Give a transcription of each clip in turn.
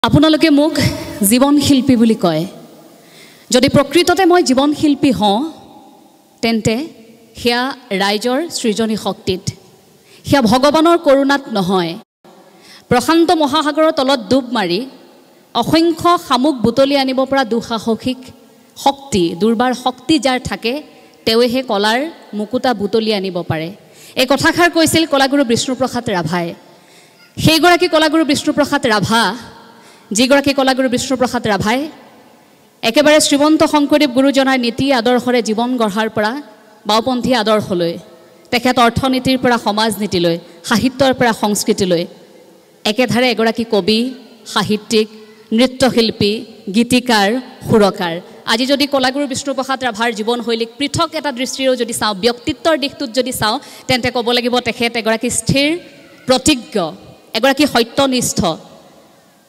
আপোনালোকে মোক জীৱন শিল্পী বুলি কয় যদি প্ৰকৃততে মই জীৱন শিল্পী হওঁ তেন্তে হিয়া ৰাইজৰ সৃজনী শক্তিত হিয়া ভগৱানৰ কৰুণাত নহয় প্ৰশান্ত মহাসাগৰৰ তলত ডুব মাৰি অসংখ্য শামুক বুটলি আনিব পৰা দুঃসাহসিক শক্তি দুৰ্বাৰ শক্তি যাৰ থাকে তেৱেহে কলাৰ মুকুতা বুটলি আনিব পাৰে এই কথাষাৰ কৈছিল কলাগুৰু বিষ্ণুপ্ৰসাদ ৰাভাই সেইগৰাকী কলাগুৰু বিষ্ণুপ্ৰসাদ ৰাভা যিগৰাকী কলাগুৰু বিষ্ণুপ্ৰসাদ ৰাভাই একেবাৰে শ্ৰীমন্ত শংকৰদেৱ গুৰুজনাৰ নীতি আদৰ্শৰে জীৱন গঢ়াৰ পৰা বাওপন্থী আদৰ্শলৈ তেখেত অৰ্থনীতিৰ পৰা সমাজ নীতিলৈ সাহিত্যৰ পৰা সংস্কৃতিলৈ একেধাৰে এগৰাকী কবি সাহিত্যিক নৃত্যশিল্পী গীতিকাৰ সুৰকাৰ আজি যদি কলাগুৰু বিষ্ণুপ্ৰসাদ ৰাভাৰ জীৱনশৈলীক পৃথক এটা দৃষ্টিৰেও যদি চাওঁ ব্যক্তিত্বৰ দিশটোত যদি চাওঁ তেন্তে ক'ব লাগিব তেখেত এগৰাকী স্থিৰ প্ৰতিজ্ঞ এগৰাকী সত্যনিষ্ঠ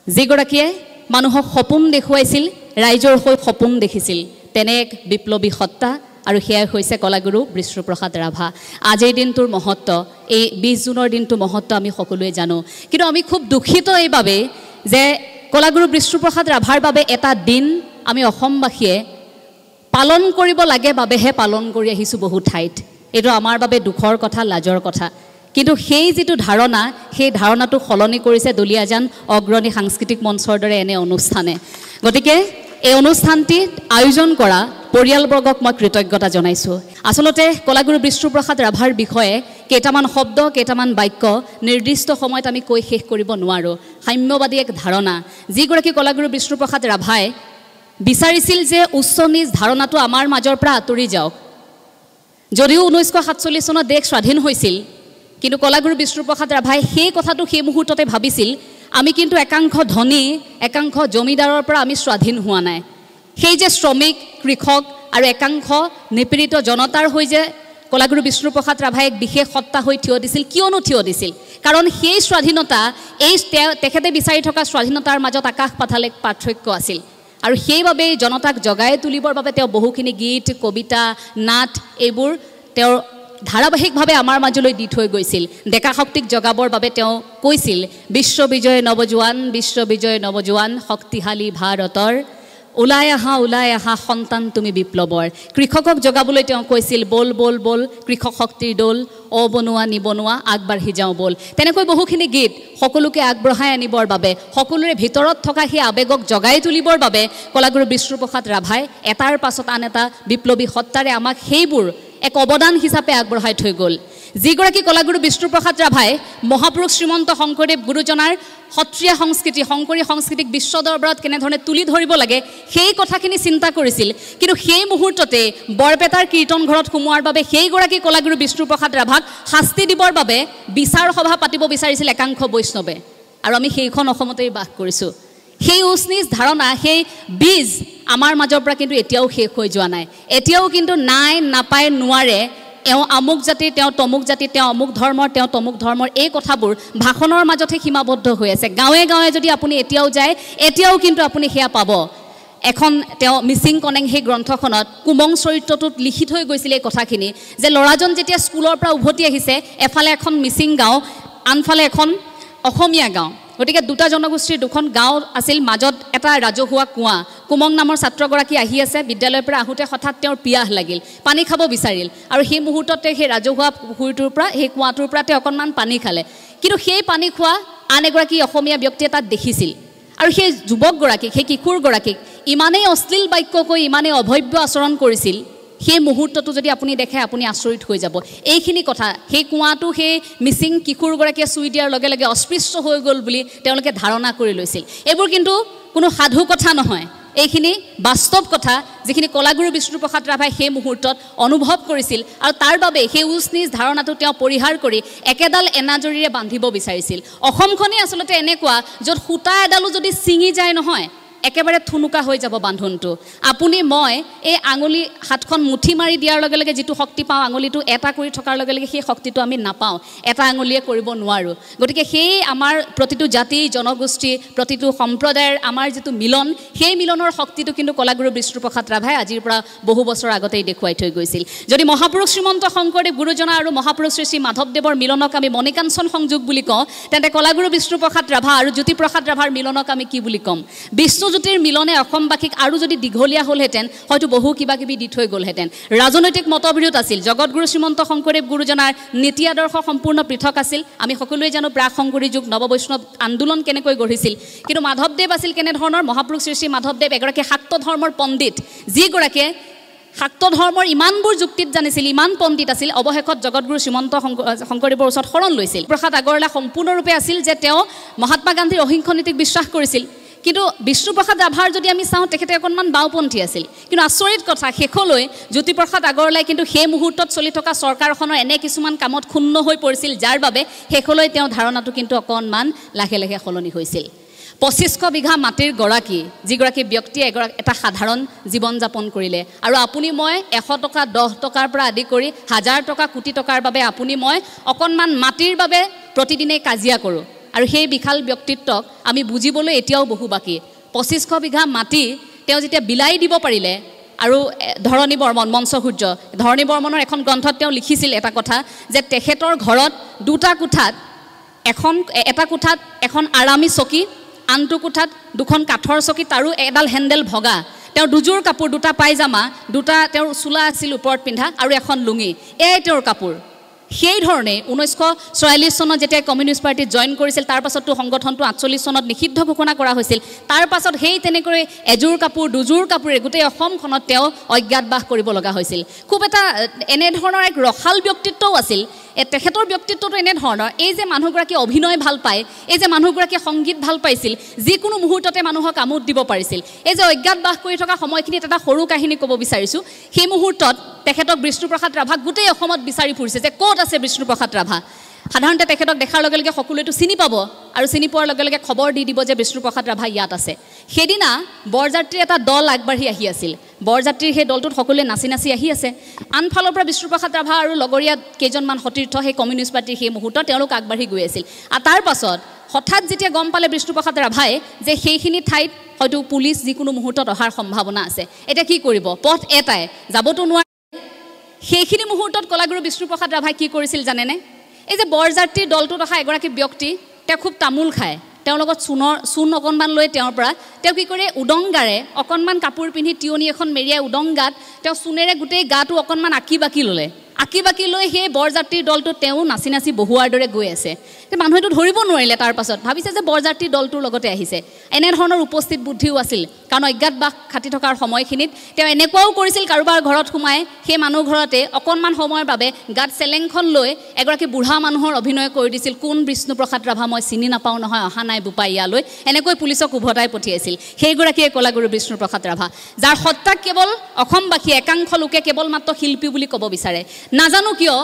যিগৰাকীয়ে মানুহক সপোন দেখুৱাইছিল ৰাইজৰ হৈ সপোন দেখিছিল তেনে এক বিপ্লৱী সত্তা আৰু সেয়াই হৈছে কলাগুৰু বিষ্ণুপ্ৰসাদ ৰাভা আজিৰ দিনটোৰ মহত্ব এই 20 জুনৰ দিনটো মহত্ব আমি সকলোৱে জানো কিন্তু আমি খুব দুখিত এইভাবে যে কলাগুৰু বিষ্ণুপ্ৰসাদ ৰাভাৰ বাবে এটা দিন আমি অসমবাসীয়ে পালন কৰিব লাগে বাবেহে পালন কৰি আহিছোঁ বহু ঠাইত এইটো আমাৰ বাবে দুখৰ কথা লাজৰ কথা কিন্তু সেই যেটো ধাৰণা সেই ধাৰণাটো খলনি কৰিছে দলিয়াজান অগ্ৰণী সাংস্কৃতিক মঞ্চৰ দৰে এনে অনুষ্ঠানে গতিকে এই অনুষ্ঠানটি আয়োজন কৰা পৰিয়ালবৰ্গক মই কৃতজ্ঞতা জনাইছোঁ আসলতে কলাগুৰু বিষ্ণুপ্ৰসাদ ৰাভাৰ বিষয়ে কেইটামান শব্দ কেইটামান বাক্য নিৰ্দিষ্ট সময়ত আমি কৈ শেষ কৰিব নোৱাৰো সাম্যবাদী এক ধাৰণা যিগৰাকী কলাগুৰু বিষ্ণুপ্ৰসাদ ৰাভাই বিচাৰিছিল যে উচ্চ নিজ ধাৰণাটো আমাৰ মাজৰ পৰা আঁতৰি যাওক যদিও 1947 চনত দেশ স্বাধীন হৈছিল কিন্তু কলাগুৰু বিষ্ণুপ্ৰসাদ ৰাভাই সেই কথাটো সেই মুহূৰ্ততে ভাবিছিল আমি কিন্তু একাংশ ধনী একাংশ জমিদাৰৰ পৰা আমি স্বাধীন হোৱা নাই সেই যে শ্ৰমিক কৃষক আৰু একাংশ নিপীড়িত জনতাৰ হৈ যে কলাগুৰু বিষ্ণুপ্ৰসাদ ৰাভাই এক বিশেষ সত্তা হৈ থিয় দিছিল কিয়নো থিয় দিছিল কাৰণ সেই স্বাধীনতা এই তেখেতে বিচাৰি থকা স্বাধীনতাৰ মাজত আকাশ পাতাল এক পাৰ্থক্য আছিল আৰু সেইভাবে জনতাক জগাই তুলিবৰ বাবে তেওঁ বহুখিনি গীত কবিতা নাট এইবোৰ তেওঁ ধাৰাবাহিকভাৱে আমাৰ মাজলৈ দি থৈ গৈছিল ডেকা শক্তিক জগাবৰ বাবে তেওঁ কৈছিল বিশ্ববিজয় নৱজোৱান শক্তিশালী ভাৰতৰ ওলাই আহা সন্তান তুমি বিপ্লৱৰ কৃষকক জগাবলৈ তেওঁ কৈছিল বল বল বল কৃষক শক্তিৰ দল অবনোৱা নিবনোৱা আগবাঢ়ি যাওঁ বল তেনেকৈ বহুখিনি গীত সকলোকে আগবঢ়াই আনিবৰ বাবে সকলোৰে ভিতৰত থকা সেই আবেগক জগাই তুলিবৰ বাবে কলাগুৰু বিষ্ণুপ্ৰসাদ ৰাভাই এটাৰ পাছত আন এটা বিপ্লৱী সত্তাৰে আমাক সেইবোৰ এক অৱদান হিচাপে আগবঢ়াই থৈ গ'ল যিগৰাকী কলাগুৰু বিষ্ণুপ্ৰসাদ ৰাভাই মহাপুৰুষ শ্ৰীমন্ত শংকৰদেৱ গুৰুজনাৰ সত্ৰীয়া সংস্কৃতি শংকৰী সংস্কৃতিক বিশ্ব দৰবাৰত কেনেধৰণে তুলি ধৰিব লাগে সেই কথাখিনি চিন্তা কৰিছিল কিন্তু সেই মুহূৰ্ততে বৰপেটাৰ কীৰ্তন ঘৰত সোমোৱাৰ বাবে সেইগৰাকী কলাগুৰু বিষ্ণুপ্ৰসাদ ৰাভাক শাস্তি দিবৰ বাবে বিচাৰ সভা পাতিব বিচাৰিছিল একাংশ বৈষ্ণৱে আৰু আমি সেইখন অসমতেই বাস কৰিছোঁ সেই উচ্চ ধাৰণা সেই বীজ আমাৰ মাজৰ পৰা কিন্তু এতিয়াও শেষ হৈ যোৱা নাই এতিয়াও কিন্তু নাই নাপায় নোৱাৰে এওঁ আমুক জাতি তেওঁ তমুক জাতি তেওঁ অমুক ধৰ্মৰ তেওঁ তমুক ধৰ্মৰ এই কথাবোৰ ভাষণৰ মাজতে সীমাবদ্ধ হৈ আছে গাঁৱে গাঁৱে যদি আপুনি এতিয়াও যায় এতিয়াও কিন্তু আপুনি সেয়া পাব এখন তেওঁ মিচিং কনেং সেই গ্ৰন্থখনত কুমং চৰিত্ৰটোত লিখি থৈ গৈছিল এই কথাখিনি যে ল'ৰাজন যেতিয়া স্কুলৰ পৰা উভতি আহিছে এফালে এখন মিচিং গাঁও আনফালে এখন অসমীয়া গাঁও গতিকে দুটা জনগোষ্ঠীৰ দুখন গাঁও আছিল মাজত এটা ৰাজহুৱা কুঁৱা কুমং নামৰ ছাত্ৰগৰাকী আহি আছে বিদ্যালয়ৰ পৰা আহোঁতে হঠাৎ তেওঁৰ পিয়াহ লাগিল পানী খাব বিচাৰিল আৰু সেই মুহূৰ্ততে সেই ৰাজহুৱা পুখুৰীটোৰ পৰা সেই কুঁৱাটোৰ পৰা তেওঁ অকণমান পানী খালে কিন্তু সেই পানী খোৱা আন এগৰাকী অসমীয়া ব্যক্তিয়ে তাত দেখিছিল আৰু সেই যুৱকগৰাকীক সেই কিশোৰগৰাকীক ইমানেই অশ্লীল বাক্য কৈ ইমানেই অভব্য আচৰণ কৰিছিল সেই মুহূৰ্তটো যদি আপুনি দেখে আপুনি আচৰিত হৈ যাব এইখিনি কথা সেই কুঁৱাটো সেই মিচিং কিশোৰগৰাকীয়ে চুই দিয়াৰ লগে লগে অস্পৃশ্য হৈ গ'ল বুলি তেওঁলোকে ধাৰণা কৰি লৈছিল এইবোৰ কিন্তু কোনো সাধু কথা নহয় এইখিনি বাস্তৱ কথা যিখিনি কলাগুৰু বিষ্ণুপ্ৰসাদ ৰাভাই সেই মুহূৰ্তত অনুভৱ কৰিছিল আৰু তাৰ বাবে সেই উচ্চ নিজ ধাৰণাটো তেওঁ পৰিহাৰ কৰি একেডাল এনাজৰীৰে বান্ধিব বিচাৰিছিল অসমখনেই আচলতে এনেকুৱা য'ত সূতা এডালো যদি ছিঙি যায় নহয় একেবাৰে থুনুকা হৈ যাব বান্ধোনটো আপুনি মই এই আঙুলি হাতখন মুঠি মাৰি দিয়াৰ লগে লগে যিটো শক্তি পাওঁ আঙুলিটো এটা কৰি থকাৰ লগে লগে সেই শক্তিটো আমি নাপাওঁ এটা আঙুলিয়ে কৰিব নোৱাৰোঁ গতিকে সেই আমাৰ প্ৰতিটো জাতি জনগোষ্ঠী প্ৰতিটো সম্প্ৰদায়ৰ আমাৰ যিটো মিলন সেই মিলনৰ শক্তিটো কিন্তু কলাগুৰু বিষ্ণুপ্ৰসাদ ৰাভাই আজিৰ পৰা বহু বছৰ আগতেই দেখুৱাই থৈ গৈছিল যদি মহাপুৰুষ শ্ৰীমন্ত শংকৰদেৱ গুৰুজনা আৰু মহাপুৰুষ শ্ৰী শ্ৰী মাধৱদেৱৰ মিলনক আমি মণিকাঞ্চন সংযোগ বুলি কওঁ তেন্তে কলাগুৰু বিষ্ণুপ্ৰসাদ ৰাভা আৰু জ্যোতিপ্ৰসাদ ৰাভাৰ মিলনক আমি কি বুলি ক'ম বিষ্ণুজ্যোতিৰ মিলনে অসমবাসীক আৰু যদি দীঘলীয়া হ'লহেঁতেন হয়তো বহু কিবা কিবি দি থৈ গ'লহেঁতেন ৰাজনৈতিক মতবিৰোধ আছিল জগতগুৰু শ্ৰীমন্ত শংকৰদেৱ গুৰুজনাৰ নীতি আদৰ্শ সম্পূৰ্ণ পৃথক আছিল আমি সকলোৱে জানো প্ৰাক শংকৰী যুগ নৱবৈষ্ণৱ আন্দোলন কেনেকৈ গঢ়িছিল কিন্তু মাধৱদেৱ আছিল কেনেধৰণৰ মহাপুৰুষ শ্ৰী শ্ৰী মাধৱদেৱ এগৰাকী শাক্ত ধৰ্মৰ পণ্ডিত যিগৰাকীয়ে শাক্ত ধৰ্মৰ ইমানবোৰ যুক্তিত জানিছিল ইমান পণ্ডিত আছিল অৱশেষত জগতগুৰু শ্ৰীমন্ত শংকৰদেৱৰ ওচৰত শৰণ লৈছিল প্ৰসাদ আগৰৱালা সম্পূৰ্ণৰূপে আছিল যে তেওঁ মহাত্মা গান্ধীৰ অহিংস নীতিক বিশ্বাস কৰিছিল কিন্তু বিষ্ণুপ্ৰসাদ ৰাভাৰ যদি আমি চাওঁ তেখেতে অকণমান বাওপন্থী আছিল কিন্তু আচৰিত কথা শেষলৈ জ্যোতিপ্ৰসাদ আগৰৱালাই কিন্তু সেই মুহূৰ্তত চলি থকা চৰকাৰখনৰ এনে কিছুমান কামত ক্ষুণ্ণ হৈ পৰিছিল যাৰ বাবে শেষলৈ তেওঁ ধাৰণাটো কিন্তু অকণমান লাহে লাহে সলনি হৈছিল ২৫০০ বিঘা মাটিৰ গৰাকী যিগৰাকী ব্যক্তিয়ে এটা সাধাৰণ জীৱন যাপন কৰিলে আৰু আপুনি মই ১০০ টকা ১০ টকাৰ পৰা আদি কৰি ১০০০ টকা কোটি টকাৰ বাবে আপুনি মই অকণমান মাটিৰ বাবে প্ৰতিদিনে কাজিয়া কৰোঁ আৰু সেই বিশাল ব্যক্তিত্বক আমি বুজিবলৈ এতিয়াও বহু বাকী ২৫০০ বিঘা মাটি তেওঁ যেতিয়া বিলাই দিব পাৰিলে আৰু ধৰণী বৰ্মন মঞ্চসূৰ্য ধৰণী বৰ্মনৰ এখন গ্ৰন্থত তেওঁ লিখিছিল এটা কথা যে তেখেতৰ ঘৰত দুটা কোঠাত এটা কোঠাত এখন আৰামী চকী আনটো কোঠাত দুখন কাঠৰ চকী তাৰো এডাল হেণ্ডেল ভগা তেওঁ দুযোৰ কাপোৰ দুটা পায়জামা দুটা তেওঁৰ চোলা আছিল ওপৰত পিন্ধা আৰু এখন লুঙি এয়াই তেওঁৰ কাপোৰ সেই ধৰণে ১৯৪৪ চনত যেতিয়া কমিউনিষ্ট পাৰ্টিত জইন কৰিছিল তাৰ পাছততো সংগঠনটো ৪৮ চনত নিষিদ্ধ ঘোষণা কৰা হৈছিল তাৰ পাছত সেই তেনেকৈ এযোৰ কাপোৰ দুযোৰ কাপোৰে গোটেই অসমখনত তেওঁ অজ্ঞাতবাস কৰিব লগা হৈছিল খুব এটা এনেধৰণৰ এক ৰসাল ব্যক্তিত্বও আছিল তেখেতৰ ব্যক্তিত্বটো এনেধৰণৰ এই যে মানুহগৰাকী অভিনয় ভাল পায় এই যে মানুহগৰাকী সংগীত ভাল পাইছিল যিকোনো মুহূৰ্ততে মানুহক আমোদ দিব পাৰিছিল এই যে অজ্ঞাতবাস কৰি থকা সময়খিনিত এটা সৰু কাহিনী ক'ব বিচাৰিছোঁ সেই মুহূৰ্তত তেখেতক বিষ্ণুপ্ৰসাদ ৰাভাক গোটেই অসমত বিচাৰি ফুৰিছে যে ক'ত আছে বিষ্ণুপ্ৰসাদ ৰাভা সাধাৰণতে তেখেতক দেখাৰ লগে লগে সকলোৱেতো চিনি পাব আৰু চিনি পোৱাৰ লগে লগে খবৰ দি দিব যে বিষ্ণুপ্ৰসাদ ৰাভা ইয়াত আছে সেইদিনা বৰযাত্ৰীৰ এটা দল আগবাঢ়ি আহি আছিল বৰযাত্ৰীৰ সেই দলটোত সকলোৱে নাচি নাচি আহি আছে আনফালৰ পৰা বিষ্ণুপ্ৰসাদ ৰাভা আৰু লগৰীয়া কেইজনমান সতীৰ্থ সেই কমিউনিষ্ট পাৰ্টিৰ সেই মুহূৰ্তত তেওঁলোক আগবাঢ়ি গৈ আছিল আৰু তাৰ পাছত হঠাৎ যেতিয়া গম পালে বিষ্ণুপ্ৰসাদ ৰাভাই যে সেইখিনি ঠাইত হয়তো পুলিচ যিকোনো মুহূৰ্তত অহাৰ সম্ভাৱনা আছে এতিয়া কি কৰিব পথ এটাই যাবতো নোৱাৰে সেইখিনি মুহূৰ্তত কলাগুৰু বিষ্ণুপ্ৰসাদ ৰাভাই কি কৰিছিল জানেনে এই যে বৰযাত্ৰীৰ দলটোত অহা এগৰাকী ব্যক্তি তেওঁ খুব তামোল খায় তেওঁৰ লগত চূণ অকণমান লৈ তেওঁৰ পৰা তেওঁ কি কৰে উদংগাৰে অকণমান কাপোৰ পিন্ধি টিয়নি এখন মেৰিয়াই উদংগাত তেওঁ চূণেৰে গোটেই গাটো অকণমান আঁকি বাকি ল'লে আঁকি বাকি লৈ সেই বৰযাত্ৰীৰ দলটো তেওঁ নাচি নাচি বহুৱাৰ দৰে গৈ আছে মানুহেতো ধৰিব নোৱাৰিলে তাৰ পাছত ভাবিছে যে বৰযাত্ৰীৰ দলটোৰ লগতে আহিছে এনেধৰণৰ উপস্থিত বুদ্ধিও আছিল কাৰণ অজ্ঞাতবাস খাটি থকাৰ সময়খিনিত তেওঁ এনেকুৱাও কৰিছিল কাৰোবাৰ ঘৰত সোমাই সেই মানুহ ঘৰতে অকণমান সময়ৰ বাবে গাত চেলেংখন লৈ এগৰাকী বুঢ়া মানুহৰ অভিনয় কৰি দিছিল কোন বিষ্ণুপ্ৰসাদ ৰাভা মই চিনি নাপাওঁ নহয় অহা নাই বোপাই ইয়ালৈ এনেকৈ পুলিচক উভতাই পঠিয়াইছিল সেইগৰাকীয়ে কলাগুৰু বিষ্ণুপ্ৰসাদ ৰাভা যাৰ সত্তাক কেৱল অসমবাসী একাংশ লোকে কেৱল মাত্ৰ শিল্পী বুলি ক'ব বিচাৰে নাজানো কিয়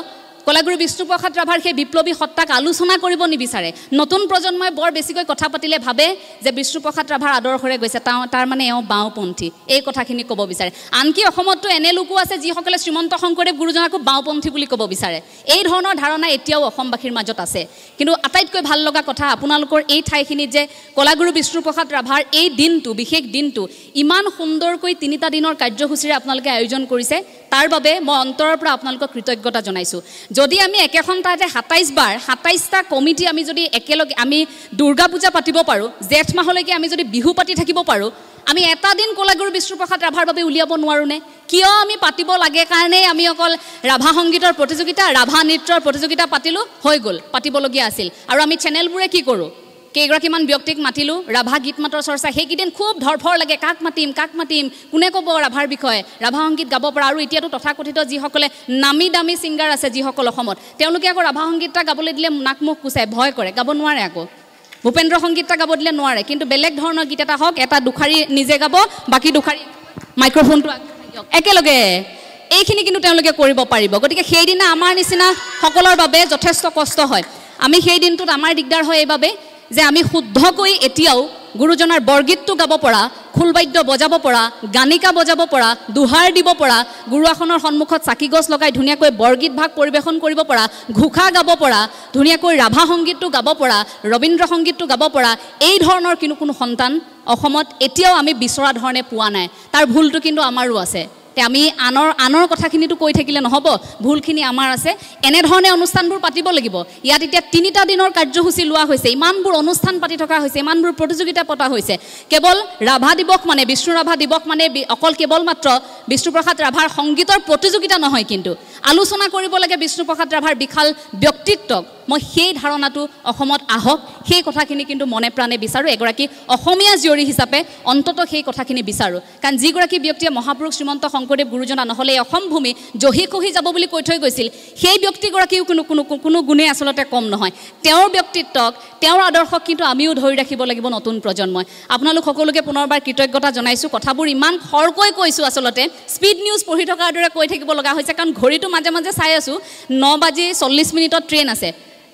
কলাগুৰু বিষ্ণুপ্ৰসাদ ৰাভাৰ সেই বিপ্লৱী সত্তাক আলোচনা কৰিব নিবিচাৰে নতুন প্ৰজন্মই বৰ বেছিকৈ কথা পাতিলে ভাবে যে বিষ্ণুপ্ৰসাদ ৰাভাৰ আদৰ্শৰে গৈছে তাৰ মানে এওঁ বাওঁপন্থী এই কথাখিনি ক'ব বিচাৰে আনকি অসমততো এনে লোকো আছে যিসকলে শ্ৰীমন্ত শংকৰদেৱ গুৰুজনাকো বাওঁপন্থী বুলি ক'ব বিচাৰে এই ধৰণৰ ধাৰণা এতিয়াও অসমবাসীৰ মাজত আছে কিন্তু আটাইতকৈ ভাল লগা কথা আপোনালোকৰ এই ঠাইখিনিত যে কলাগুৰু বিষ্ণুপ্ৰসাদ ৰাভাৰ এই দিনটো বিশেষ দিনটো ইমান সুন্দৰকৈ 3টা দিনৰ কাৰ্যসূচীৰে আপোনালোকে আয়োজন কৰিছে তাৰ বাবে মই অন্তৰৰ পৰা আপোনালোকক কৃতজ্ঞতা জনাইছোঁ যদি আমি একেখন ঠাইতে ২৭টা কমিটি আমি যদি একেলগে আমি দুৰ্গা পূজা পাতিব পাৰোঁ জেঠ মাহলৈকে আমি যদি বিহু পাতি থাকিব পাৰোঁ আমি এটা দিন কলাগুৰু বিষ্ণুপ্ৰসাদ ৰাভাৰ বাবে উলিয়াব নোৱাৰোঁনে কিয় আমি পাতিব লাগে কাৰণেই আমি অকল ৰাভা সংগীতৰ প্ৰতিযোগিতা ৰাভা নৃত্যৰ প্ৰতিযোগিতা পাতিলোঁ হৈ গ'ল পাতিবলগীয়া আছিল আৰু আমি চেনেলবোৰে কি কৰোঁ কেইগৰাকীমান ব্যক্তিক মাতিলোঁ ৰাভা গীত মাতৰ চৰ্চা সেইকেইদিন খুব ধৰফৰ লাগে কাক মাতিম কোনে ক'ব ৰাভাৰ বিষয়ে ৰাভা সংগীত গাব পৰা আৰু এতিয়াতো তথাকথিত যিসকলে নামী দামী ছিংগাৰ আছে যিসকল অসমত তেওঁলোকে আকৌ ৰাভা সংগীত এটা গাবলৈ দিলে নাক মুখ কুচাই ভয় কৰে গাব নোৱাৰে আকৌ ভূপেন্দ্ৰ সংগীত এটা গাব দিলে নোৱাৰে কিন্তু বেলেগ ধৰণৰ গীত এটা হওক এটা দুখাৰী নিজে গাব বাকী দুখাৰী মাইক্ৰফোনটো একেলগে এইখিনি কিন্তু তেওঁলোকে কৰিব পাৰিব গতিকে সেইদিনা আমাৰ নিচিনা সকলৰ বাবে যথেষ্ট কষ্ট হয় আমি সেই দিনটোত আমাৰ দিগদাৰ হয় এইবাবে যে আমি শুদ্ধকৈ এতিয়াও গুৰুজনাৰ বৰগীতটো গাব পৰা, খোলবাদ্য বজাব পৰা, গানিকা বজাব পৰা, দুহাৰ দিব পৰা, গুৰুআসনৰ সন্মুখত চাকি গছ লগাই ধুনীয়াকৈ বৰগীত ভাগ পৰিৱেশন কৰিব পৰা, ঘোষা গাব পৰা, ধুনীয়াকৈ ৰাভা সংগীতটো গাব পৰা, ৰবীন্দ্ৰ সংগীতটো গাব পৰা, এই ধৰণৰ কোনো সন্তান অসমত এতিয়াও আমি বিচৰা ধৰণে পোৱা নাই। তাৰ ভুলটো কিন্তু আমাৰো আছে। আমি আনৰ কথাখিনিতো কৈ থাকিলে নহ'ব, ভুলখিনি আমাৰ আছে। এনেধৰণে অনুষ্ঠানবোৰ পাতিব লাগিব। ইয়াত এতিয়া 3টা দিনৰ কাৰ্যসূচী লোৱা হৈছে, ইমানবোৰ অনুষ্ঠান পাতি থকা হৈছে, ইমানবোৰ প্ৰতিযোগিতা পতা হৈছে। কেৱল ৰাভা দিৱস মানে, বিষ্ণু ৰাভা দিৱস মানে অকল কেৱল মাত্ৰ বিষ্ণুপ্ৰসাদ ৰাভাৰ সংগীতৰ প্ৰতিযোগিতা নহয়, কিন্তু আলোচনা কৰিব লাগে বিষ্ণুপ্ৰসাদ ৰাভাৰ বিশাল ব্যক্তিত্বক। মই সেই ধাৰণাটো অসমত আহক, সেই কথাখিনি কিন্তু মনে প্ৰাণে বিচাৰোঁ। এগৰাকী অসমীয়া জীয়ৰী হিচাপে অন্ততঃ সেই কথাখিনি বিচাৰোঁ। কাৰণ যিগৰাকী ব্যক্তিয়ে মহাপুৰুষ শ্ৰীমন্ত শংকৰদেৱ গুৰুজনা নহ'লে এই অসম ভূমি জহি খহি যাব বুলি কৈ থৈ গৈছিল, সেই ব্যক্তিগৰাকীও কোনো গুণে আচলতে কম নহয়। তেওঁৰ ব্যক্তিত্বক, তেওঁৰ আদৰ্শক কিন্তু আমিও ধৰি ৰাখিব লাগিব নতুন প্ৰজন্মই। আপোনালোক সকলোকে পুনৰবাৰ কৃতজ্ঞতা জনাইছোঁ। কথাবোৰ ইমান খৰকৈ কৈছোঁ, আচলতে স্পীড নিউজ পঢ়ি থকাৰ দৰে কৈ থাকিব লগা হৈছে, কাৰণ ঘড়ীটো মাজে মাজে চাই আছোঁ 9:40 ট্ৰেইন আছে,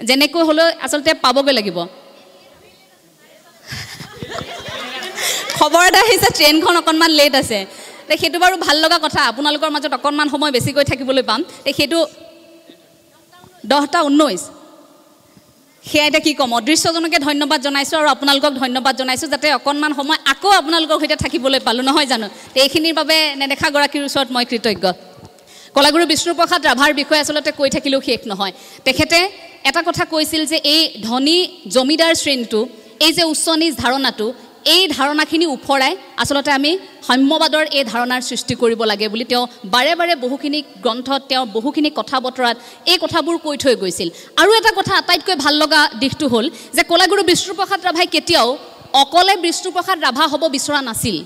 যেনেকৈ হ'লেও আচলতে পাবগৈ লাগিব। খবৰ এটা আহিছে ট্ৰেইনখন অকণমান লেট আছে। সেইটো বাৰু ভাল লগা কথা, আপোনালোকৰ মাজত অকণমান সময় বেছিকৈ থাকিবলৈ পাম। সেইটো 10:19 সেয়া এতিয়া কি ক'ম, অদৃশ্যজনকে ধন্যবাদ জনাইছোঁ আৰু আপোনালোকক ধন্যবাদ জনাইছোঁ যাতে অকণমান সময় আকৌ আপোনালোকৰ সৈতে থাকিবলৈ পালোঁ, নহয় জানো? এইখিনিৰ বাবে নেদেখাগৰাকীৰ ওচৰত মই কৃতজ্ঞ। কলাগুৰু বিষ্ণুপ্ৰসাদ ৰাভাৰ বিষয়ে আচলতে কৈ থাকিলেও শেষ নহয়। তেখেতে এটা কথা কৈছিল যে এই ধনী জমিদাৰ শ্ৰেণীটো, এই যে উচ্চ নিজ ধাৰণাটো, এই ধাৰণাখিনি ওফৰাই আচলতে আমি সাম্যবাদৰ এই ধাৰণাৰ সৃষ্টি কৰিব লাগে বুলি তেওঁ বাৰে বাৰে বহুখিনি গ্ৰন্থত, তেওঁ বহুখিনি কথা বতৰাত এই কথাবোৰ কৈ থৈ গৈছিল। আৰু এটা কথা আটাইতকৈ ভাল লগা দিশটো হ'ল যে কলাগুৰু বিষ্ণুপ্ৰসাদ ৰাভাই কেতিয়াও অকলে বিষ্ণুপ্ৰসাদ ৰাভা হ'ব বিচৰা নাছিল।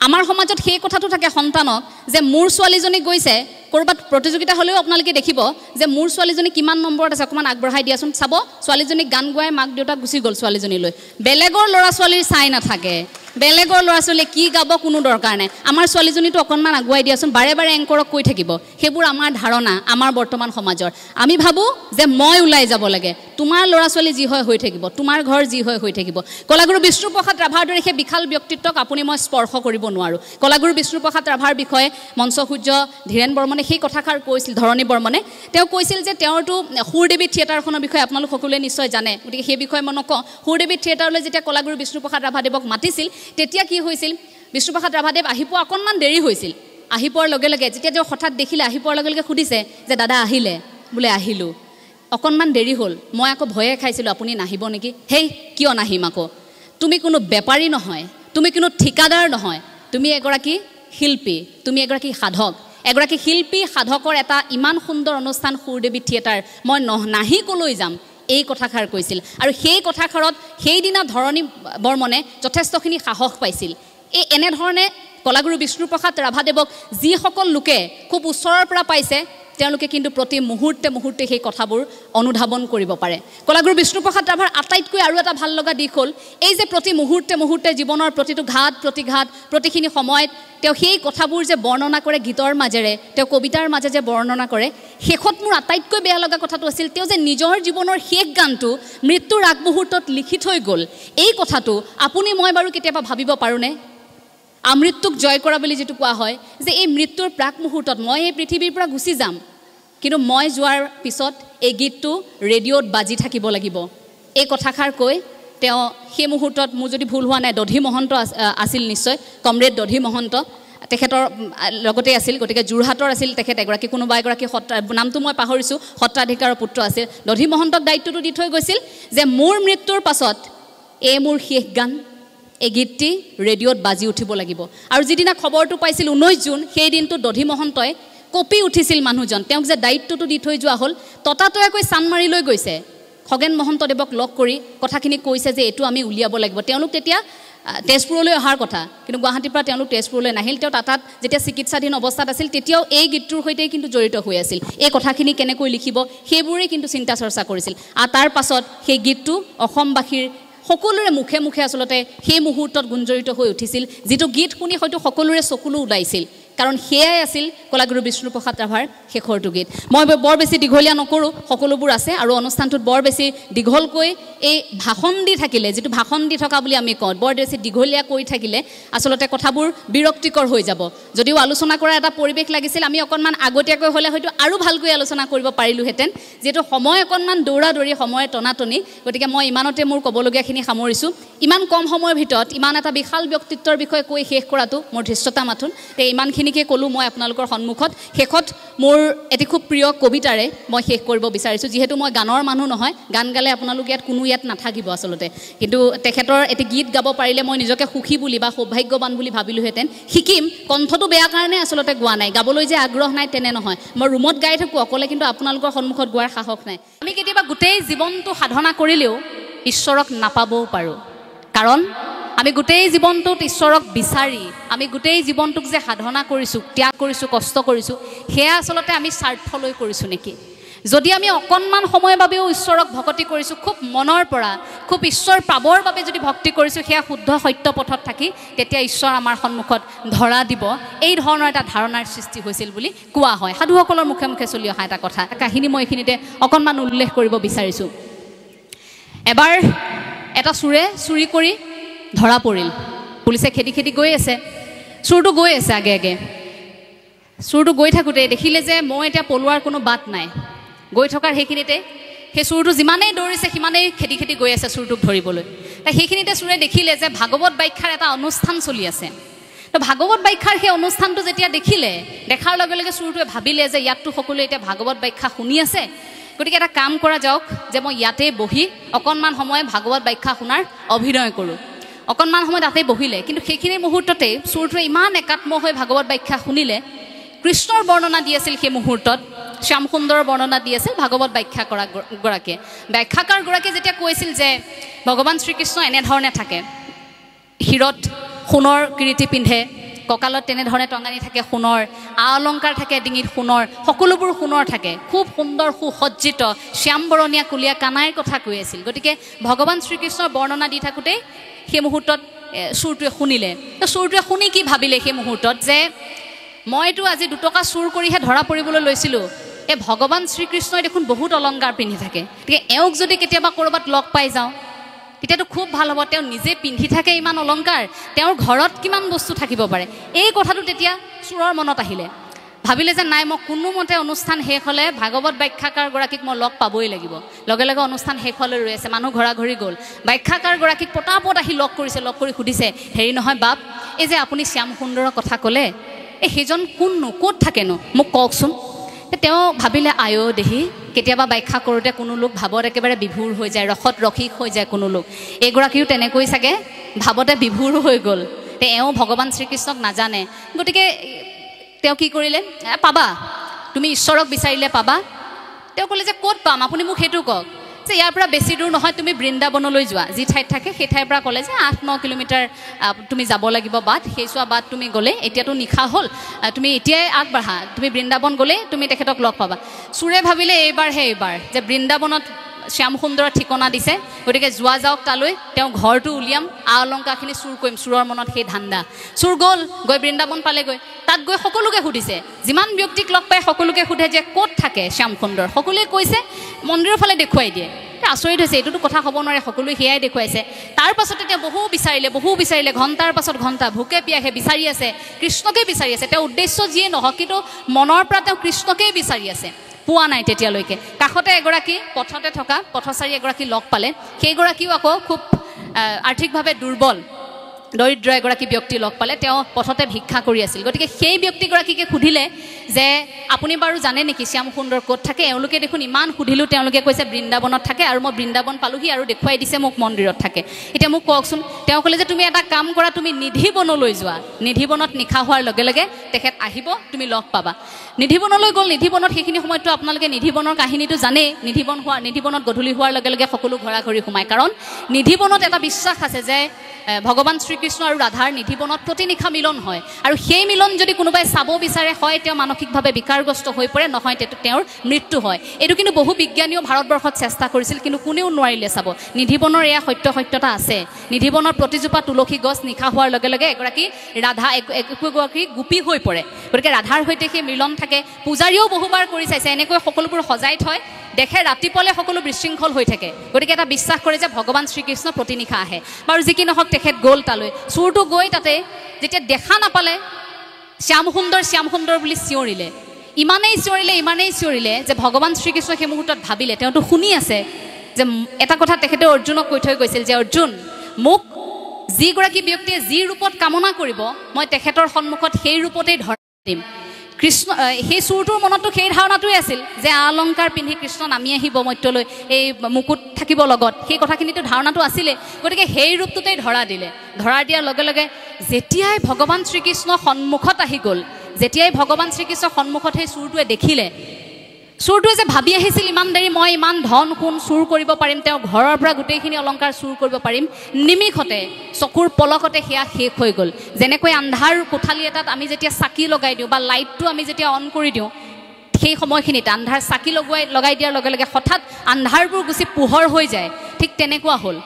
আমাৰ সমাজত সেই কথাটো থাকে সন্তানক, যে মোৰ ছোৱালীজনী গৈছে ক'ৰবাত প্ৰতিযোগিতা হ'লেও আপোনালোকে দেখিব যে মোৰ ছোৱালীজনী কিমান নম্বৰত আছে, অকণমান আগবঢ়াই দিয়াচোন, চাব ছোৱালীজনীক গান গোৱাই মাক দেউতাক গুচি গ'ল ছোৱালীজনীলৈ। বেলেগৰ ল'ৰা ছোৱালীৰ চাই নাথাকে, বেলেগৰ ল'ৰা ছোৱালীয়ে কি গাব কোনো দৰকাৰ নাই, আমাৰ ছোৱালীজনীটো অকণমান আগুৱাই দিয়াচোন, বাৰে বাৰে এংকৰক কৈ থাকিব। সেইবোৰ আমাৰ ধাৰণা আমাৰ বৰ্তমান সমাজৰ। আমি ভাবোঁ যে মই ওলাই যাব লাগে, তোমাৰ ল'ৰা ছোৱালী যি হয় হৈ থাকিব, তোমাৰ ঘৰ যি হয় হৈ থাকিব। কলাগুৰু বিষ্ণুপ্ৰসাদ ৰাভাৰ দৰে সেই বিশাল ব্যক্তিত্বক আপুনি মই স্পৰ্শ কৰিব নোৱাৰোঁ। কলাগুৰু বিষ্ণুপ্ৰসাদ ৰাভাৰ বিষয়ে মঞ্চসূৰ্য ধীৰেণ বৰ্মনে সেই কথাষাৰ কৈছিল, ধৰণী বৰ্মনে তেওঁ কৈছিল যে তেওঁৰতো সুৰদেৱী থিয়েটাৰখনৰ বিষয়ে আপোনালোক সকলোৱে নিশ্চয় জানে, গতিকে সেই বিষয়ে মই নকওঁ। সুৰদেৱী থিয়েটাৰলৈ যেতিয়া কলাগুৰু বিষ্ণুপ্ৰসাদ ৰাভাদেৱক মাতিছিল, তেতিয়া কি হৈছিল, বিষ্ণুপ্ৰসাদ ৰাভাদেৱ আহি পোৱা অকণমান দেৰি হৈছিল। আহি পোৱাৰ লগে লগে যেতিয়া তেওঁ হঠাৎ দেখিলে, আহি পোৱাৰ লগে লগে সুধিছে যে দাদা আহিলে? বোলে আহিলোঁ, অকণমান দেৰি হ'ল, মই আকৌ ভয়ে খাইছিলোঁ আপুনি নাহিব নেকি। হেই কিয় নাহিম আকৌ, তুমি কোনো বেপাৰী নহয়, তুমি কোনো ঠিকাদাৰ নহয়, তুমি এগৰাকী শিল্পী, তুমি এগৰাকী সাধক। এগৰাকী শিল্পী সাধকৰ এটা ইমান সুন্দৰ অনুষ্ঠান সুৰদেৱী থিয়েটাৰ, মই নাহি ক'লৈ যাম, এই কথাষাৰ কৈছিল। আৰু সেই কথাষাৰত সেইদিনা ধৰণী বৰ্মনে যথেষ্টখিনি সাহস পাইছিল। এই এনেধৰণে কলাগুৰু বিষ্ণুপ্ৰসাদ ৰাভাদেৱক যিসকল লোকে খুব ওচৰৰ পৰা পাইছে, তেওঁলোকে কিন্তু প্ৰতি মুহূৰ্তে মুহূৰ্তে সেই কথাবোৰ অনুধাৱন কৰিব পাৰে। কলাগুৰু বিষ্ণুপ্ৰসাদ ৰাভাৰ আটাইতকৈ আৰু এটা ভাল লগা দিশ হ'ল এই যে প্ৰতি মুহূৰ্তে মুহূৰ্তে জীৱনৰ প্ৰতিটো ঘাট প্ৰতিঘাত, প্ৰতিখিনি সময়ত তেওঁ সেই কথাবোৰ যে বৰ্ণনা কৰে গীতৰ মাজেৰে, তেওঁ কবিতাৰ মাজে যে বৰ্ণনা কৰে, শেষত মোৰ আটাইতকৈ বেয়া লগা কথাটো আছিল তেওঁ যে নিজৰ জীৱনৰ শেষ গানটো মৃত্যুৰ আগমুহূৰ্তত লিখি থৈ গ'ল। এই কথাটো আপুনি মই বাৰু কেতিয়াবা ভাবিব পাৰোঁনে? আমৃত্যুক জয় কৰা বুলি যিটো কোৱা হয়, যে এই মৃত্যুৰ প্ৰাক মুহূৰ্তত মই এই পৃথিৱীৰ পৰা গুচি যাম, কিন্তু মই যোৱাৰ পিছত এই গীতটো ৰেডিঅ'ত বাজি থাকিব লাগিব। এই কথাষাৰ কৈ তেওঁ সেই মুহূৰ্তত, মোৰ যদি ভুল হোৱা নাই, দধি মহন্ত আছিল নিশ্চয়, কমৰেড দধি মহন্ত তেখেতৰ লগতে আছিল, গতিকে যোৰহাটৰ আছিল তেখেত এগৰাকী, কোনোবা এগৰাকী নামটো মই পাহৰিছোঁ, সত্ৰাধিকাৰৰ পুত্ৰ আছিল। দধি মহন্তক দায়িত্বটো দি থৈ গৈছিল যে মোৰ মৃত্যুৰ পাছত এই মোৰ শেষ গান, এই গীতটি ৰেডিঅ'ত বাজি উঠিব লাগিব। আৰু যিদিনা খবৰটো পাইছিল 19 জুন, সেই দিনটো দধি মহন্তই কঁপি উঠিছিল মানুহজন, তেওঁক যে দায়িত্বটো দি থৈ যোৱা হ'ল। ততাতৈয়াকৈ চানমাৰি লৈ গৈছে, খগেন মহন্তদেৱক লগ কৰি কথাখিনি কৈছে যে এইটো আমি উলিয়াব লাগিব। তেওঁলোক তেতিয়া তেজপুৰলৈ অহাৰ কথা, কিন্তু গুৱাহাটীৰ পৰা তেওঁলোক তেজপুৰলৈ নাহিল। তেওঁ তাত যেতিয়া চিকিৎসাধীন অৱস্থাত আছিল, তেতিয়াও এই গীতটোৰ সৈতে কিন্তু জড়িত হৈ আছিল। এই কথাখিনি কেনেকৈ লিখিব সেইবোৰেই কিন্তু চিন্তা চৰ্চা কৰিছিল। আৰু তাৰ পাছত সেই গীতটো অসমবাসীৰ সকলোৰে মুখে মুখে আচলতে সেই মুহূৰ্তত গুঞ্জৰিত হৈ উঠিছিল, যিটো গীত শুনি হয়তো সকলোৰে চকুলো ওলাইছিল, কাৰণ সেয়াই আছিল কলাগুৰু বিষ্ণুপ্ৰসাদ ৰাভাৰ শেষৰটো গীত। মই বৰ বেছি দীঘলীয়া নকৰোঁ, সকলোবোৰ আছে আৰু অনুষ্ঠানটোত বৰ বেছি দীঘলকৈ এই ভাষণ দি থাকিলে যেটো ভাষণ দি থকা বুলি আমি কওঁ বৰ বেছি দীঘলীয়া কৈ থাকিলে আসলতে কথাবোৰ বিৰক্তিকৰ হৈ যাব যদিও আলোচনা কৰা এটা পৰিবেশ লাগিছিল আমি অকনমান আগতীয়াকৈ হলে হয়তো আৰু ভালকৈ আলোচনা কৰিব পাৰিলোহেঁতেন যেটো সময় অকনমান দৌৰা-দৌৰি সময় টনাটনি গতিকে মই ইমানতে মোৰ ক'বলগীয়াখিনি সামৰিছো ইমান কম সময়ৰ ভিতৰত ইমান এটা বিশাল ব্যক্তিত্বৰ বিষয়ে কৈ শেষ কৰাটো মোৰ ধৃষ্টতা মাথোন তে ইমানখিনিকে ক'লো মই আপোনালোকৰ সন্মুখত শেষত মোৰ এটি খুব প্ৰিয় কবিতাৰে মই শেষ কৰিব বিচাৰিছো যেহেতু মই গানৰ মানুহ নহয় গান গালে আপোনালোক ইয়াত কোনো ইয়াত নাথাকিব আসলতে কিন্তু তেখেতৰ এটি গীত গাব পাৰিলে মই নিজকে সুখী বুলি বা সৌভাগ্যৱান বুলি ভাবিলোহেঁতেন শিকিম কণ্ঠটো বেয়া কাৰণে আসলতে গোৱা নাই গাবলৈ যে আগ্ৰহ নাই তেনে নহয় মই ৰুমত গাই থাকো অকলে কিন্তু আপোনালোকৰ সন্মুখত গোৱাৰ সাহস নাই আমি কেতিয়াবা গোটেই জীৱনটো সাধনা কৰিলেও ঈশ্বৰক নাপাবও পাৰো কাৰণ আমি গোটেই জীৱনটোত ঈশ্বৰক বিচাৰি আমি গোটেই জীৱনটোক যে সাধনা কৰিছো ত্যাগ কৰিছো কষ্ট কৰিছো হেয়া আসলতে আমি স্বাৰ্থলৈ কৰিছো নেকি যদি আমি অকনমান সময় বাবেও ঈশ্বৰক ভক্তি কৰিছো খুব মনৰ পৰা খুব ঈশ্বৰ পাবৰ বাবে যদি ভক্তি কৰিছো হেয়া শুদ্ধ সত্য পথত থাকি তেতিয়া ঈশ্বৰ আমাৰ সন্মুখত ধৰা দিব এই ধৰণৰ এটা ধাৰণাৰ সৃষ্টি হৈছিল বুলি কোৱা হয় সাধুসকলৰ মুখে মুখে চলি অহা এটা কথা কাহিনী মই এখিনিতে অকনমান উল্লেখ কৰিব বিচাৰিছো এবাৰ এটা চুৰে চুৰি কৰি ধৰা পৰিল পুলিচে খেদি খেদি গৈ আছে চুৰটো গৈ আছে আগে আগে চুৰটো গৈ থাকোতে দেখিলে যে মই এতিয়া পলোৱাৰ কোনো বাট নাই গৈ থকাৰ হেখিনিতে হে চুৰটো যিমানেই দৌৰিছে সিমানেই খেদি খেদি গৈ আছে চুৰটোক ধৰিবলৈ হেখিনিতে চুৰে দেখিলে যে ভাগৱত ব্যাখ্যাৰ এটা অনুষ্ঠান চলি আছে তো ভাগৱত ব্যাখ্যাৰ সেই অনুষ্ঠানটো যেতিয়া দেখিলে দেখাৰ লগে লগে চুৰটোৱে ভাবিলে যে ইয়াতটো সকলোৱে এতিয়া ভাগৱত ব্যাখ্যা শুনি আছে গতিকে এটা কাম কৰা যাওক যে মই ইয়াতে বহি অকনমান সময় ভাগৱত ব্যাখ্যা শুনাৰ অভিনয় কৰোঁ অকনমান সময় তাতে বহিলে কিন্তু সেইখিনি মুহূৰ্ততে চুৰটোৱে ইমান একাত্ম হৈ ভাগৱত ব্যাখ্যা শুনিলে কৃষ্ণৰ বৰ্ণনা দি আছিল সেই মুহূৰ্তত শ্যাম সুন্দৰৰ বৰ্ণনা দি আছিল ভাগৱত ব্যাখ্যা কৰা গৰাকীয়ে ব্যাখ্যাকাৰ গৰাকীয়ে যেতিয়া কৈছিল যে ভগৱান শ্ৰীকৃষ্ণ এনেধৰণে থাকে শিৰত সোণৰ কিৰীটি পিন্ধে কঁকালত তেনেধৰণে টঙানি থাকে সোণৰ আ অলংকাৰ থাকে ডিঙিত সোণৰ সকলোবোৰ সোণৰ থাকে খুব সুন্দৰ সুসজ্জিত শ্যামবৰণীয়া কুলীয়া কানাইৰ কথা কৈ আছিল গতিকে ভগৱান শ্ৰীকৃষ্ণৰ বৰ্ণনা দি থাকোঁতে সেই মুহূৰ্তত চুৰটোৱে শুনিলে তো চুৰটোৱে শুনি কি ভাবিলে সেই মুহূৰ্তত যে মইতো আজি 2 টকা চুৰ কৰিহে ধৰা পৰিবলৈ লৈছিলোঁ এই ভগৱান শ্ৰীকৃষ্ণই দেখোন বহুত অলংকাৰ পিন্ধি থাকে গতিকে এওঁক যদি কেতিয়াবা ক'ৰবাত লগ পাই যাওঁ তেতিয়াতো খুব ভাল হ'ব তেওঁ নিজে পিন্ধি থাকে ইমান অলংকাৰ তেওঁৰ ঘৰত কিমান বস্তু থাকিব পাৰে এই কথাটো তেতিয়া চুৰৰ মনত আহিলে ভাবিলে যে নাই মই কোনোমতে অনুষ্ঠান শেষ হ'লে ভাগৱত ব্যাখ্যাকাৰ গৰাকীক মই লগ পাবই লাগিব লগে লগে অনুষ্ঠান শেষ হ'লে ৰৈ আছে মানুহ ঘৰা ঘৰি গ'ল ব্যাখ্যাকাৰ গৰাকীক পটাপট আহি লগ কৰিছে লগ কৰি সুধিছে হেৰি নহয় বাপ এই যে আপুনি শ্যাম সুন্দৰৰ কথা ক'লে এই সেইজন কোননো ক'ত থাকেনো মোক কওকচোন তেওঁ ভাবিলে আয়ো দেহি কেতিয়াবা ব্যাখ্যা কৰোঁতে কোনো লোক ভাৱত একেবাৰে বিভুৰ হৈ যায় ৰসত ৰসিক হৈ যায় কোনো লোক এইগৰাকীও তেনেকৈ চাগে ভাৱতে বিভুৰ হৈ গ'ল তেওঁ ভগৱান শ্ৰীকৃষ্ণক নাজানে গতিকে তেওঁ কি কৰিলে পাবা তুমি ঈশ্বৰক বিচাৰিলে পাবা তেওঁ ক'লে যে ক'ত পাম আপুনি মোক সেইটো কওক যে ইয়াৰ পৰা বেছি দূৰ নহয় তুমি বৃন্দাবনলৈ যোৱা যি ঠাইত থাকে সেই ঠাইৰ পৰা ক'লে যে 8-9 কিলোমিটাৰ তুমি যাব লাগিব বাট সেই চোৱা বাট তুমি গ'লে এতিয়াতো নিশা হ'ল তুমি এতিয়াই আগবাঢ়া তুমি বৃন্দাবন গ'লে তুমি তেখেতক লগ পাবা চুৰে ভাবিলে এইবাৰ যে বৃন্দাবনত শ্যাম সুন্দৰৰ ঠিকনা দিছে গতিকে যোৱা যাওক তালৈ তেওঁ ঘৰটো উলিয়াম আ অলংকাৰখিনি চুৰ কৰিম চুৰৰ মনত সেই ধান্দা চুৰ গ'ল গৈ বৃন্দাবন পালেগৈ তাত গৈ সকলোকে সুধিছে যিমান ব্যক্তিক লগ পাই সকলোকে সোধে যে ক'ত থাকে শ্যাম সুন্দৰ সকলোৱে কৈছে মন্দিৰৰ ফালে দেখুৱাই দিয়ে আচৰিত হৈছে এইটোতো কথা হ'ব নোৱাৰে সকলোৱে সেয়াই দেখুৱাইছে তাৰ পাছতে তেওঁ বহু বিচাৰিলে ঘণ্টাৰ পাছত ঘণ্টা ভোকে পিয়াহে বিচাৰি আছে কৃষ্ণকে বিচাৰি আছে তেওঁ উদ্দেশ্য যিয়ে নহওক কিন্তু মনৰ পৰা তেওঁ কৃষ্ণকেই বিচাৰি আছে পোৱা নাই তেতিয়ালৈকে কাষতে এগৰাকী পথতে থকা পথচাৰী এগৰাকী লগ পালে সেইগৰাকীও আকৌ খুব আৰ্থিকভাৱে দুৰ্বল দৰিদ্ৰ এগৰাকী ব্যক্তি লগ পালে তেওঁ পথতে ভিক্ষা কৰি আছিল গতিকে সেই ব্যক্তিগৰাকীকে সুধিলে যে আপুনি বাৰু জানে নেকি শ্যাম সুন্দৰ ক'ত থাকে এওঁলোকে দেখোন ইমান সুধিলোঁ তেওঁলোকে কৈছে বৃন্দাবনত থাকে আৰু মই বৃন্দাবন পালোহি আৰু দেখুৱাই দিছে মোক মন্দিৰত থাকে এতিয়া মোক কওকচোন তেওঁ ক'লে যে তুমি এটা কাম কৰা তুমি নিধিবনলৈ যোৱা নিধিবনত নিশা হোৱাৰ লগে লগে তেখেত আহিব তুমি লগ পাবা নিধিবনলৈ গ'ল নিধিবনত সেইখিনি সময়তো আপোনালোকে নিধিবনৰ কাহিনীটো জানেই নিধিবনত গধূলি হোৱাৰ লগে লগে সকলো ঘৰা ঘৰি সোমায় কাৰণ নিধিবনত এটা বিশ্বাস আছে যে ভগৱান শ্ৰীকৃষ্ণ আৰু ৰাধাৰ নিধিবনত প্ৰতিনিশা মিলন হয় আৰু সেই মিলন যদি কোনোবাই চাব বিচাৰে হয় তেওঁ মানসিকভাৱে বিকাৰগ্ৰস্ত হৈ পৰে নহয় তেওঁৰ মৃত্যু হয় এইটো কিন্তু বহু বিজ্ঞানীও ভাৰতবৰ্ষত চেষ্টা কৰিছিল কিন্তু কোনেও নোৱাৰিলে চাব নিধিবনৰ এয়া সত্যতা আছে নিধিবনৰ প্ৰতিজোপা তুলসী গছ নিশা হোৱাৰ লগে লগে এগৰাকী ৰাধা একগৰাকী গোপী হৈ পৰে গতিকে ৰাধাৰ সৈতে সেই মিলন থাকে পূজাৰীও বহুবাৰ কৰি চাইছে এনেকৈ সকলোবোৰ সজাই থয় দেখে ৰাতিপুৱালে সকলো বিশৃংখল হৈ থাকে গতিকে এটা বিশ্বাস কৰে যে ভগৱান শ্ৰীকৃষ্ণ প্ৰতিনিশা আহে বাৰু যি কি নহওক তেখেত গ'ল তালৈ চুৰটো গৈ তাতে যেতিয়া দেখা নাপালে শ্যাম সুন্দৰ বুলি চিঞৰিলে ইমানেই চিঞৰিলে যে ভগৱান শ্ৰীকৃষ্ণ সেই মুহূৰ্তত ভাবিলে তেওঁতো শুনি আছে যে এটা কথা তেখেতে অৰ্জুনক কৈ থৈ গৈছিল যে অৰ্জুন মোক যিগৰাকী ব্যক্তিয়ে যি ৰূপত কামনা কৰিব মই তেখেতৰ সন্মুখত সেই ৰূপতেই ধৰা দিম কৃষ্ণ সেই চুৰটোৰ মনতো সেই ধাৰণাটোৱে আছিল যে অলংকাৰ পিন্ধি কৃষ্ণ নামি আহিব মত্যলৈ এই মুকুট থাকিব লগত সেই কথাখিনিতো ধাৰণাটো আছিলে গতিকে সেই ৰূপটোতেই ধৰা দিয়াৰ লগে লগে যেতিয়াই ভগৱান শ্ৰীকৃষ্ণ সন্মুখত আহি গ'ল যেতিয়াই ভগৱান শ্ৰীকৃষ্ণ সন্মুখত সেই চুৰটোৱে দেখিলে চুৰটোৱে যে ভাবি আহিছিল ইমান দেৰি মই ইমান ধন সোণ চুৰ কৰিব পাৰিম তেওঁ ঘৰৰ পৰা গোটেইখিনি অলংকাৰ চুৰ কৰিব পাৰিম নিমিষতে চকুৰ পলকতে সেয়া শেষ হৈ গ'ল যেনেকৈ আন্ধাৰ কোঠালি এটাত আমি যেতিয়া চাকি লগাই দিওঁ বা লাইটটো আমি যেতিয়া অন কৰি দিওঁ সেই সময়খিনিত আন্ধাৰ চাকি লগাই দিয়াৰ লগে লগে হঠাৎ আন্ধাৰবোৰ গুচি পোহৰ হৈ যায় ঠিক তেনেকুৱা হ'ল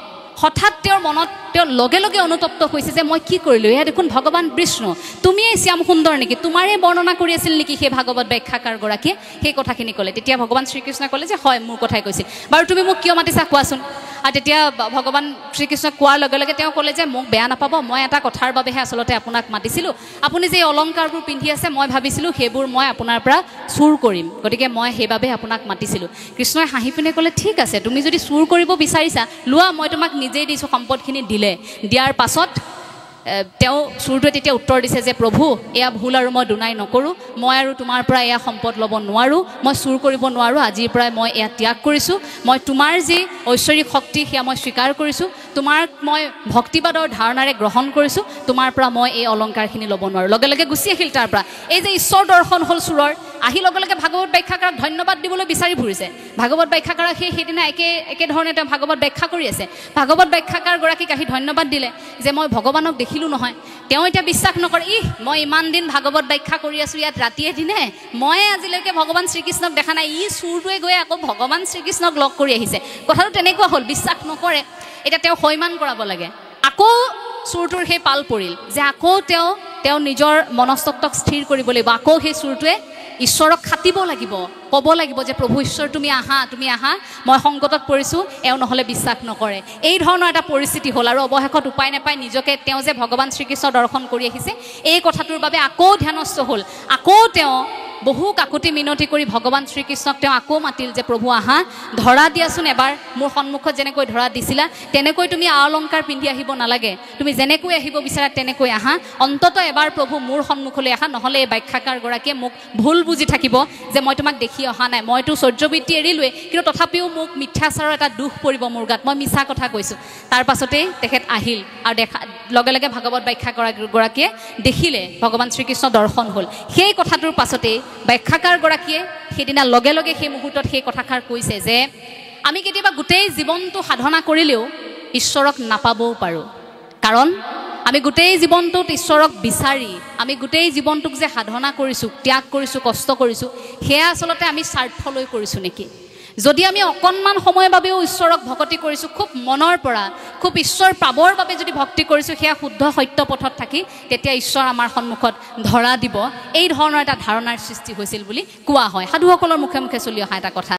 হঠাৎ তেওঁৰ মনত তেওঁ লগে লগে অনুতপ্ত হৈছে যে মই কি কৰিলোঁ এয়া দেখোন ভগৱান বিষ্ণু তুমিয়েই শ্যাম সুন্দৰ নেকি তোমাৰে বৰ্ণনা কৰি আছিল নেকি সেই ভাগৱত ব্যাখ্যাকাৰগৰাকীয়ে সেই কথাখিনি ক'লে তেতিয়া ভগৱান শ্ৰীকৃষ্ণই ক'লে যে হয় মোৰ কথাই কৈছিল বাৰু তুমি মোক কিয় মাতিছা কোৱাচোন আৰু তেতিয়া ভগৱান শ্ৰীকৃষ্ণই কোৱাৰ লগে লগে তেওঁ ক'লে যে মোক বেয়া নাপাব মই এটা কথাৰ বাবেহে আচলতে আপোনাক মাতিছিলোঁ আপুনি যে অলংকাৰবোৰ পিন্ধি আছে মই ভাবিছিলোঁ সেইবোৰ মই আপোনাৰ পৰা চুৰ কৰিম গতিকে মই সেইবাবে আপোনাক মাতিছিলোঁ কৃষ্ণই হাঁহি পিনে ক'লে ঠিক আছে তুমি যদি চুৰ কৰিব বিচাৰিছা লোৱা মই তোমাক নিজেই দিছোঁ সম্পদখিনি দিয়াৰ পাছত তেওঁ চুৰটোৱে তেতিয়া উত্তৰ দিছে যে প্ৰভু এয়া ভুল আৰু মই দুনাই নকৰোঁ মই আৰু তোমাৰ পৰা এয়া সম্পদ ল'ব নোৱাৰোঁ মই চুৰ কৰিব নোৱাৰোঁ আজিৰ পৰাই মই এয়া ত্যাগ কৰিছোঁ মই তোমাৰ যি ঐশ্বৰিক শক্তি সেয়া মই স্বীকাৰ কৰিছোঁ তোমাক মই ভক্তিবাদৰ ধাৰণাৰে গ্ৰহণ কৰিছোঁ তোমাৰ পৰা মই এই অলংকাৰখিনি ল'ব নোৱাৰোঁ লগে লগে গুচি আহিল তাৰ পৰা এই যে ঈশ্বৰ দৰ্শন হ'ল চুৰৰ আহি লগে লগে ভাগৱত ব্যাখ্যাকাৰক ধন্যবাদ দিবলৈ বিচাৰি ফুৰিছে ভাগৱত ব্যাখ্যাকাৰক সেইদিনা একেধৰণে তেওঁ ভাগৱত ব্যাখ্যা কৰি আছে ভাগৱত ব্যাখ্যাকাৰগৰাকীক আহি ধন্যবাদ দিলে যে মই ভগৱানক দেখিলোঁ নহয় তেওঁ এতিয়া বিশ্বাস নকৰে মই ইমান দিন ভাগৱত ব্যাখ্যা কৰি আছোঁ ইয়াত ৰাতিয়ে দিনে মই আজিলৈকে ভগৱান শ্ৰীকৃষ্ণক দেখা নাই চুৰটোৱে গৈ আকৌ ভগৱান শ্ৰীকৃষ্ণক লগ কৰি আহিছে কথাটো তেনেকুৱা হ'ল বিশ্বাস নকৰে এতিয়া তেওঁ সৈমান কৰাব লাগে আকৌ চুৰটোৰ সেই পাল পৰিল যে আকৌ তেওঁ নিজৰ মনস্তত্বক স্থিৰ কৰিব লাগিব আকৌ সেই চুৰটোৱে ঈশ্বৰক খাটিব লাগিব ক'ব লাগিব যে প্ৰভু ঈশ্বৰ তুমি আহা মই সংকটত পৰিছোঁ এওঁ নহ'লে বিশ্বাস নকৰে এই ধৰণৰ এটা পৰিস্থিতি হ'ল আৰু অৱশেষত উপায় নাপায় নিজকে তেওঁ যে ভগৱান শ্ৰীকৃষ্ণ দৰ্শন কৰি আহিছে এই কথাটোৰ বাবে আকৌ ধ্যানস্থ হ'ল আকৌ তেওঁ বহু কাকুতি মিনতি কৰি ভগৱান শ্ৰীকৃষ্ণক তেওঁ আকৌ মাতিল যে প্ৰভু আহা ধৰা দিয়াচোন এবাৰ মোৰ সন্মুখত যেনেকৈ ধৰা দিছিলা তেনেকৈ তুমি অলংকাৰ পিন্ধি আহিব নালাগে তুমি যেনেকৈ আহিব বিচাৰা তেনেকৈ আহা অন্ততঃ এবাৰ প্ৰভু মোৰ সন্মুখলৈ আহা নহ'লে এই ব্যাখ্যাকাৰগৰাকীয়ে মোক ভুল বুজি থাকিব যে মই তোমাক দেখি অহা নাই মইতো সহ্যবৃত্তি এৰিলোৱে কিন্তু তথাপিও মোক মিথ্যাচাৰৰ এটা দুখ পৰিব মোৰ গাত মই মিছা কথা কৈছোঁ তাৰ পাছতেই তেখেত আহিল আৰু লগে লগে ভাগৱত ব্যাখ্যাকাৰগৰাকীয়ে দেখিলে ভগৱান শ্ৰীকৃষ্ণ দৰ্শন হ'ল সেই কথাটোৰ পাছতেই ব্যাখ্যাকাৰগৰাকীয়ে সেইদিনা লগে লগে সেই মুহূৰ্তত সেই কথাষাৰ কৈছে যে আমি কেতিয়াবা গোটেই জীৱনটো সাধনা কৰিলেও ঈশ্বৰক নাপাবও পাৰোঁ কাৰণ আমি গোটেই জীৱনটোত ঈশ্বৰক বিচাৰি আমি গোটেই জীৱনটোক যে সাধনা কৰিছোঁ ত্যাগ কৰিছোঁ কষ্ট কৰিছোঁ সেয়া আচলতে আমি স্বাৰ্থলৈ কৰিছোঁ নেকি যদি আমি অকণমান সময়ৰ বাবেও ঈশ্বৰক ভক্তি কৰিছোঁ খুব মনৰ পৰা খুব ঈশ্বৰ পাবৰ বাবে যদি ভক্তি কৰিছোঁ সেয়া শুদ্ধ সত্য পথত থাকি তেতিয়া ঈশ্বৰ আমাৰ সন্মুখত ধৰা দিব এই ধৰণৰ এটা ধাৰণাৰ সৃষ্টি হৈছিল বুলি কোৱা হয় সাধুসকলৰ মুখে মুখে চলি অহা এটা কথা